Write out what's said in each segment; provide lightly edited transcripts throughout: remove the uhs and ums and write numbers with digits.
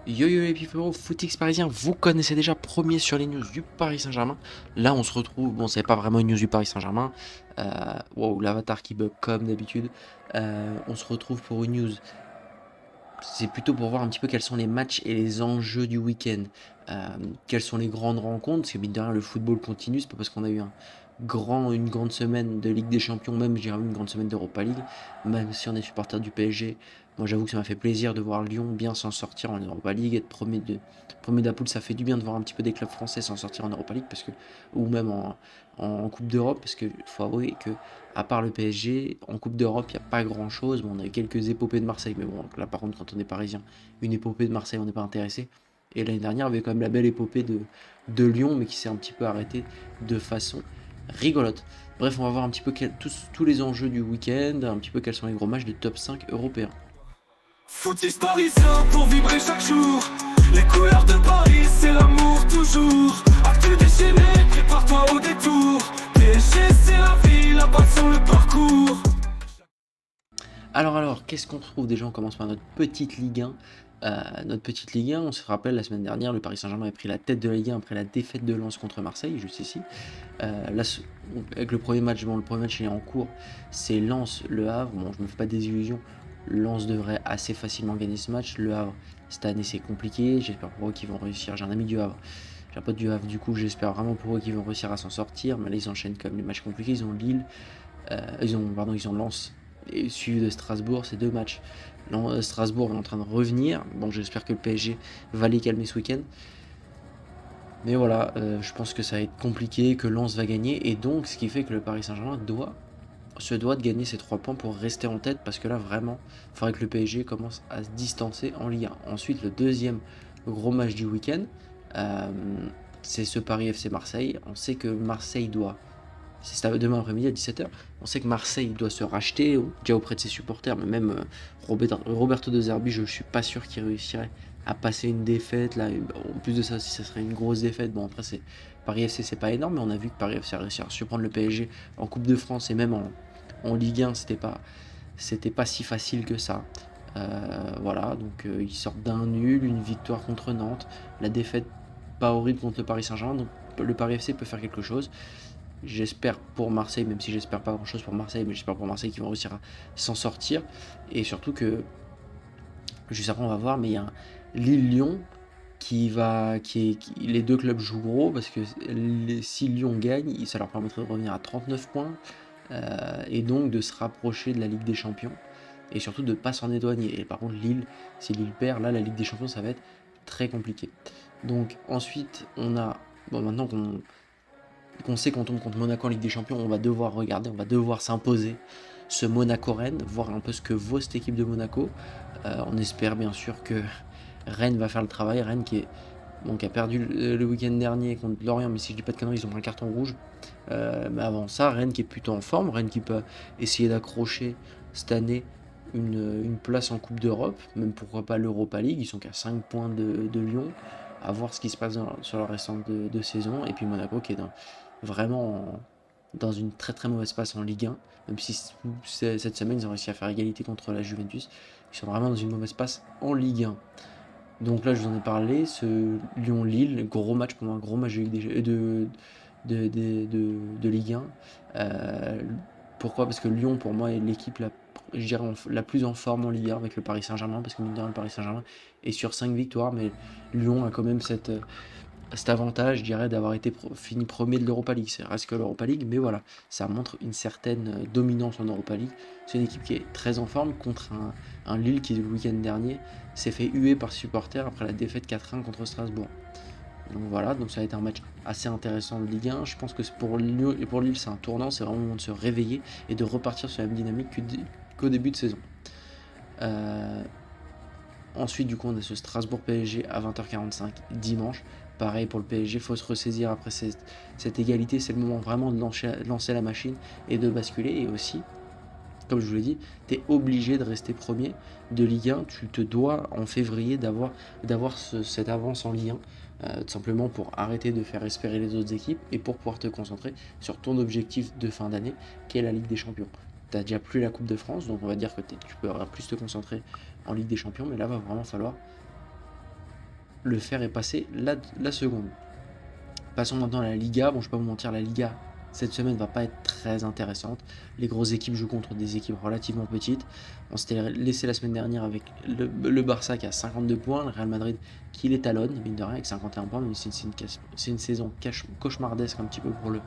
Yo yo les Pifero, Footix parisien, vous connaissez déjà premier sur les news du Paris Saint-Germain. Là on se retrouve, bon c'est pas vraiment une news du Paris Saint-Germain, wow l'avatar qui bug comme d'habitude. On se retrouve pour une news, c'est plutôt pour voir un petit peu quels sont les matchs et les enjeux du week-end. Quelles sont les grandes rencontres, parce que mine de rien le football continue, c'est pas parce qu'on a eu une grande semaine de Ligue des Champions, même je dirais une grande semaine d'Europa League, même si on est supporter du PSG. Moi j'avoue que ça m'a fait plaisir de voir Lyon bien s'en sortir en Europa League, être premier de la poule, ça fait du bien de voir un petit peu des clubs français s'en sortir en Europa League, parce que, ou même en Coupe d'Europe, parce qu'il faut avouer que à part le PSG, en Coupe d'Europe, il n'y a pas grand-chose. Bon, on a eu quelques épopées de Marseille, mais bon, là par contre, quand on est parisien, une épopée de Marseille, on n'est pas intéressé. Et l'année dernière, il y avait quand même la belle épopée de Lyon, mais qui s'est un petit peu arrêtée de façon rigolote. Bref, on va voir un petit peu tous les enjeux du week-end, un petit peu quels sont les gros matchs des top 5 européens. Footix parisien pour vibrer chaque jour. Les couleurs de Paris, c'est l'amour toujours. Actu déchaîné, prépare-toi au détour. PSG, c'est la vie, la passion, le parcours. Alors, qu'est-ce qu'on trouve déjà? On commence par notre petite Ligue 1. Notre petite Ligue 1, on se rappelle, la semaine dernière, le Paris Saint-Germain a pris la tête de la Ligue 1 après la défaite de Lens contre Marseille, juste ici. Là, avec le premier match, bon, le premier match il est en cours, c'est Lens-Le Havre. Bon, je me fais pas des illusions, Lens devrait assez facilement gagner ce match. Le Havre, cette année, c'est compliqué. J'espère pour eux qu'ils vont réussir. J'ai un ami du Havre, j'ai un pote du Havre, du coup, j'espère vraiment pour eux qu'ils vont réussir à s'en sortir. Mais là, ils enchaînent comme les matchs compliqués. Ils ont Lille, ils ont Lens et suivi de Strasbourg, c'est deux matchs. Strasbourg est en train de revenir. Bon, j'espère que le PSG va les calmer ce week-end. Mais voilà, je pense que ça va être compliqué, que Lens va gagner. Et donc, ce qui fait que le Paris Saint-Germain se doit de gagner ces 3 points pour rester en tête. Parce que là, vraiment, il faudrait que le PSG commence à se distancer en Ligue 1. Ensuite, le deuxième gros match du week-end, euh, c'est ce Paris FC Marseille. On sait que Marseille doit, c'est demain après-midi à 17h. On sait que Marseille doit se racheter, déjà auprès de ses supporters, mais même Roberto De Zerbi, je ne suis pas sûr qu'il réussirait à passer une défaite. Là, en plus de ça, si ça serait une grosse défaite, bon après c'est Paris FC, c'est pas énorme, mais on a vu que Paris FC a réussi à surprendre le PSG en Coupe de France et même en Ligue 1, c'était pas si facile que ça. Voilà, donc ils sortent d'un nul, une victoire contre Nantes, la défaite pas horrible contre le Paris Saint-Germain, donc le Paris FC peut faire quelque chose. J'espère pour Marseille, même si j'espère pas grand chose pour Marseille, mais j'espère pour Marseille qu'ils vont réussir à s'en sortir. Et surtout que, juste après on va voir, mais il y a un Lille-Lyon les deux clubs jouent gros parce que si Lyon gagne, ça leur permettrait de revenir à 39 points et donc de se rapprocher de la Ligue des Champions et surtout de ne pas s'en éloigner. Et par contre, Lille, si Lille perd, là la Ligue des Champions ça va être très compliqué. Donc ensuite, on a, bon maintenant qu'on sait qu'on tombe contre Monaco en Ligue des Champions, on va devoir regarder, on va devoir s'imposer ce Monaco-Rennes, voir un peu ce que vaut cette équipe de Monaco. On espère bien sûr que Rennes va faire le travail. Rennes qui a perdu le week-end dernier contre Lorient, mais si je dis pas de conneries, ils ont pris un carton rouge. Mais avant ça, Rennes qui est plutôt en forme, Rennes qui peut essayer d'accrocher cette année une place en Coupe d'Europe, même pourquoi pas l'Europa League. Ils sont qu'à 5 points de Lyon, à voir ce qui se passe sur le restant de saison. Et puis Monaco qui est vraiment dans une très très mauvaise passe en Ligue 1, même si cette semaine ils ont réussi à faire égalité contre la Juventus. Ils sont vraiment dans une mauvaise passe en Ligue 1. Donc là, je vous en ai parlé, ce Lyon-Lille, gros match pour moi, gros match de Ligue 1. Pourquoi? Parce que Lyon, pour moi, est l'équipe je dirais, la plus en forme en Ligue 1 avec le Paris Saint-Germain, parce que mine de rien, le Paris Saint-Germain est sur 5 victoires, mais Lyon a quand même cet avantage, je dirais, d'avoir été fini premier de l'Europa League. Ça reste que l'Europa League, mais voilà, ça montre une certaine dominance en Europa League. C'est une équipe qui est très en forme contre un Lille qui, le week-end dernier, s'est fait huer par ses supporters après la défaite 4-1 contre Strasbourg. Donc voilà, donc ça va être un match assez intéressant de Ligue 1. Je pense que pour Lille, c'est un tournant, c'est vraiment le moment de se réveiller et de repartir sur la même dynamique qu'au début de saison. Euh, Ensuite, du coup, on a ce Strasbourg PSG à 20h45 dimanche. Pareil pour le PSG, il faut se ressaisir après cette égalité. C'est le moment vraiment de lancer la machine et de basculer. Et aussi, comme je vous l'ai dit, tu es obligé de rester premier de Ligue 1. Tu te dois en février d'avoir cette avance en Ligue 1. Tout simplement pour arrêter de faire espérer les autres équipes et pour pouvoir te concentrer sur ton objectif de fin d'année qui est la Ligue des Champions. Tu n'as déjà plus la Coupe de France, donc on va dire que tu peux plus te concentrer en Ligue des Champions, mais là va vraiment falloir le fer est passé la seconde. Passons maintenant à la Liga. Bon, je vais pas vous mentir, la Liga, cette semaine va pas être très intéressante. Les grosses équipes jouent contre des équipes relativement petites. On s'était laissé la semaine dernière avec le Barça qui a 52 points, le Real Madrid qui les talonne, mine de rien, avec 51 points, mais c'est une saison cauchemardesque un petit peu pour le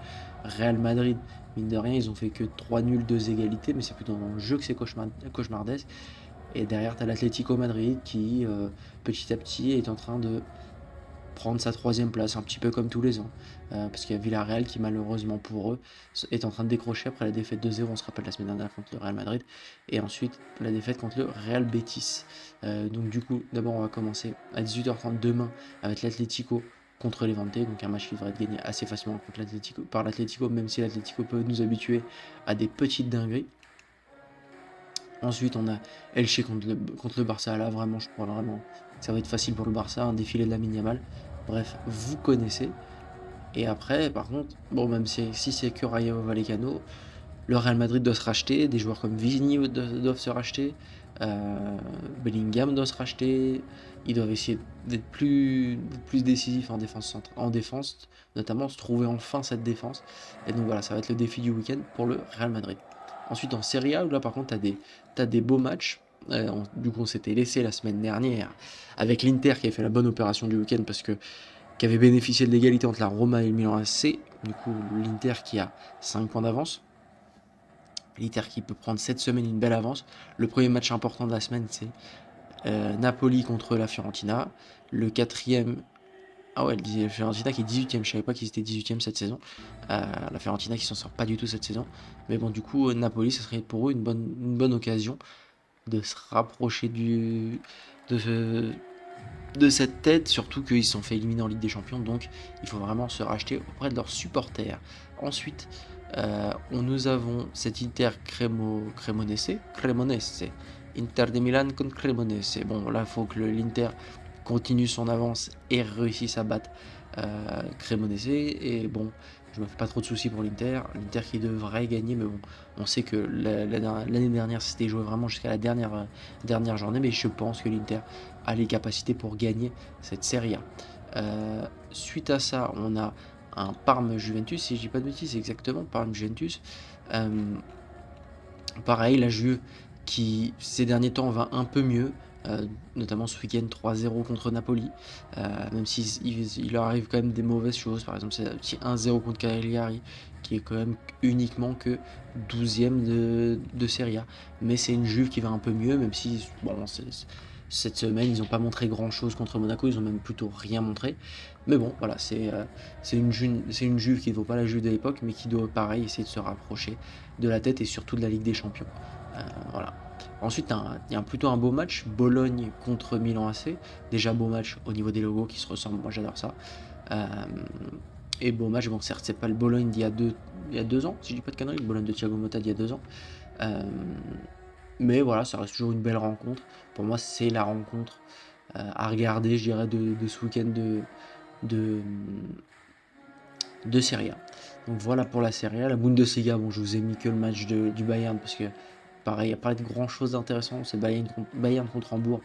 Real Madrid. Mine de rien, ils ont fait que 3 nuls, 2 égalités, mais c'est plutôt dans le jeu que c'est cauchemardesque. Et derrière, tu as l'Atlético Madrid qui, petit à petit, est en train de prendre sa troisième place, un petit peu comme tous les ans. Parce qu'il y a Villarreal qui, malheureusement pour eux, est en train de décrocher après la défaite 2-0, on se rappelle la semaine dernière contre le Real Madrid, et ensuite la défaite contre le Real Betis. Donc du coup, d'abord on va commencer à 18h30 demain avec l'Atlético contre Levante, donc un match qui devrait être gagné assez facilement par l'Atlético, même si l'Atlético peut nous habituer à des petites dingueries. Ensuite, on a Elche contre le Barça. Là, vraiment, je crois vraiment que ça va être facile pour le Barça, un défilé de Lamine Yamal. Bref, vous connaissez. Et après, par contre, bon, même si c'est que Rayo Vallecano, le Real Madrid doit se racheter. Des joueurs comme Vini doivent se racheter. Bellingham doit se racheter. Ils doivent essayer d'être plus décisifs en défense, notamment se trouver enfin cette défense. Et donc voilà, ça va être le défi du week-end pour le Real Madrid. Ensuite en Serie A, où là par contre t'as des beaux matchs. Du coup on s'était laissé la semaine dernière avec l'Inter qui avait fait la bonne opération du week-end parce que qui avait bénéficié de l'égalité entre la Roma et le Milan AC. Du coup l'Inter qui a 5 points d'avance. L'Inter qui peut prendre cette semaine une belle avance. Le premier match important de la semaine c'est Napoli contre la Fiorentina. Le quatrième... Ah ouais, la Fiorentina qui est 18ème, je savais pas qu'ils étaient 18ème cette saison. La Fiorentina qui s'en sort pas du tout cette saison. Mais bon, du coup, Napoli, ça serait pour eux une bonne occasion de se rapprocher de cette tête, surtout qu'ils se sont fait éliminer en Ligue des Champions, donc il faut vraiment se racheter auprès de leurs supporters. Ensuite, nous avons cet Inter Cremonese, Inter de Milan contre Cremonese. Bon, là, il faut que l'Inter continue son avance et réussisse à battre Cremonese. Et bon, je me fais pas trop de soucis pour l'Inter qui devrait gagner, mais bon, on sait que l'année dernière c'était joué vraiment jusqu'à la dernière journée, mais je pense que l'Inter a les capacités pour gagner cette Serie A. Suite à ça, on a un Parme-Juventus, si je dis pas de bêtises, c'est exactement Parme-Juventus. Pareil, la Juve qui ces derniers temps va un peu mieux, notamment ce week-end 3-0 contre Napoli, même s'il leur arrive quand même des mauvaises choses. Par exemple, c'est un petit 1-0 contre Cagliari qui est quand même uniquement que 12ème de Serie A, mais c'est une Juve qui va un peu mieux, même si bon, cette semaine ils n'ont pas montré grand chose contre Monaco, ils ont même plutôt rien montré, mais bon voilà, c'est une Juve qui ne vaut pas la Juve de l'époque, mais qui doit pareil essayer de se rapprocher de la tête et surtout de la Ligue des Champions. Voilà. Ensuite, il y a plutôt un beau match, Bologne contre Milan AC. Déjà beau match au niveau des logos qui se ressemblent, moi j'adore ça. Et beau match, bon certes c'est pas le Bologne d'il y a 2 ans, si je dis pas de conneries, le Bologne de Thiago Motta d'il y a 2 ans. Mais voilà, ça reste toujours une belle rencontre. Pour moi, c'est la rencontre à regarder, je dirais, de ce week-end de Serie A. Donc voilà pour la Serie A. La Bundesliga, bon, je vous ai mis que le match du Bayern parce que pareil, il n'y a pas de grand chose d'intéressant. C'est Bayern contre Hambourg.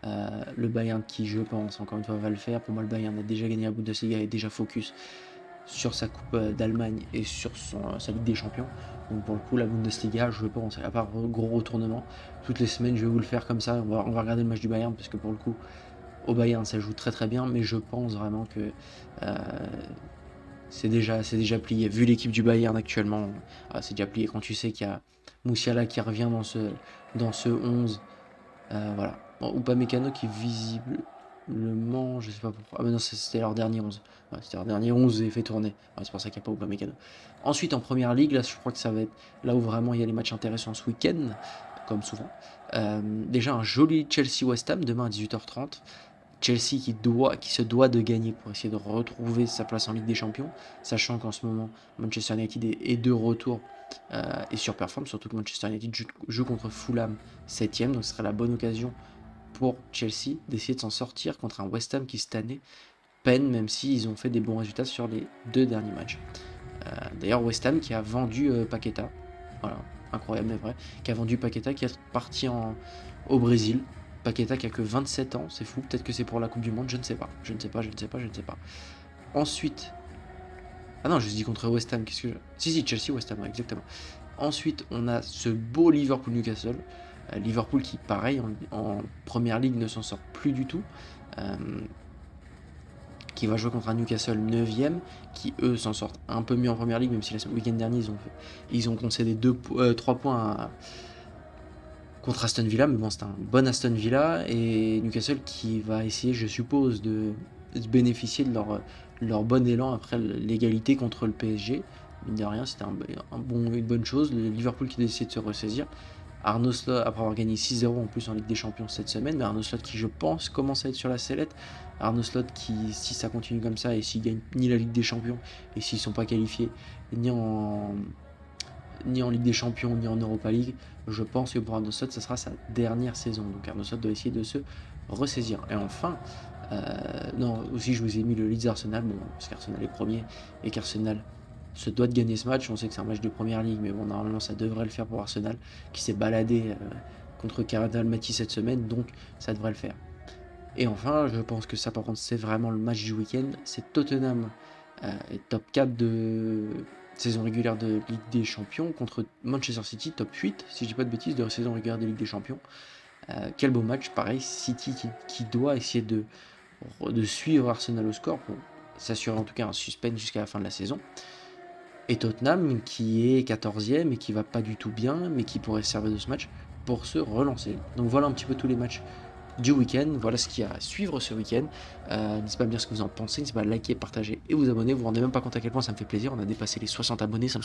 Le Bayern qui, je pense, encore une fois, va le faire. Pour moi, le Bayern a déjà gagné la Bundesliga et est déjà focus sur sa Coupe d'Allemagne et sur sa Ligue des Champions. Donc pour le coup, la Bundesliga, je pense, à part gros retournement, toutes les semaines, je vais vous le faire comme ça. On va regarder le match du Bayern parce que pour le coup, au Bayern, ça joue très très bien, mais je pense vraiment que c'est déjà plié. Vu l'équipe du Bayern actuellement, c'est déjà plié. Quand tu sais qu'il y a Musiala qui revient dans ce 11, voilà. Bon, Upamecano qui visiblement, je sais pas pourquoi. Ah mais non, c'était leur dernier 11. Ouais, c'était leur dernier 11 et fait tourner. Ouais, c'est pour ça qu'il n'y a pas Upamecano. Ensuite, en première ligue, là, je crois que ça va être là où vraiment il y a les matchs intéressants ce week-end, comme souvent. Déjà un joli Chelsea-West Ham demain à 18h30. Chelsea qui se doit de gagner pour essayer de retrouver sa place en Ligue des Champions, sachant qu'en ce moment Manchester United est de retour et surperforme, surtout que Manchester United joue contre Fulham 7ème, donc ce serait la bonne occasion pour Chelsea d'essayer de s'en sortir contre un West Ham qui cette année peine, même s'ils ont fait des bons résultats sur les 2 derniers matchs. D'ailleurs West Ham qui a vendu Paqueta, voilà, incroyable mais vrai, qui a vendu Paqueta, qui est parti au Brésil, Paqueta qui a que 27 ans, c'est fou. Peut-être que c'est pour la Coupe du Monde, je ne sais pas. Je ne sais pas. Ensuite, ah non, je dis contre West Ham, qu'est-ce que je... Si, Chelsea, West Ham, ouais, exactement. Ensuite, on a ce beau Liverpool-Newcastle. Liverpool qui, pareil, en première ligue ne s'en sort plus du tout. Qui va jouer contre un Newcastle 9ème, qui eux s'en sortent un peu mieux en première ligue, même si le week-end dernier ils ont concédé 3 points contre Aston Villa, mais bon, c'est un bon Aston Villa, et Newcastle qui va essayer, je suppose, de bénéficier de leur bon élan après l'égalité contre le PSG. Mine de rien, c'était une bonne chose. Le Liverpool qui décide de se ressaisir. Arnaud Slot, après avoir gagné 6-0 en plus en Ligue des Champions cette semaine, mais Arnaud Slot qui, je pense, commence à être sur la sellette. Arnaud Slot qui, si ça continue comme ça, et s'ils gagnent ni la Ligue des Champions, et s'ils ne sont pas qualifiés ni en Ligue des Champions, ni en Europa League, je pense que pour Arnaud Slot, ça sera sa dernière saison. Donc Arnaud Slot doit essayer de se ressaisir. Et enfin, non, aussi je vous ai mis le Leeds Arsenal, bon, parce qu'Arsenal est premier, et qu'Arsenal se doit de gagner ce match. On sait que c'est un match de première ligue, mais bon, normalement ça devrait le faire pour Arsenal, qui s'est baladé contre Karad Almaty cette semaine, donc ça devrait le faire. Et enfin, je pense que ça, par contre, c'est vraiment le match du week-end. C'est Tottenham, top 4 de saison régulière de Ligue des Champions, contre Manchester City, top 8, si je dis pas de bêtises, de saison régulière de Ligue des Champions. Quel beau match, pareil, City qui doit essayer de suivre Arsenal au score pour s'assurer en tout cas un suspense jusqu'à la fin de la saison. Et Tottenham qui est 14ème et qui va pas du tout bien, mais qui pourrait se servir de ce match pour se relancer. Donc voilà un petit peu tous les matchs du week-end, voilà ce qu'il y a à suivre ce week-end. N'hésitez pas à me dire ce que vous en pensez, n'hésitez pas à liker, partager et vous abonner. Vous vous rendez même pas compte à quel point ça me fait plaisir, on a dépassé les 60 abonnés, ça me semble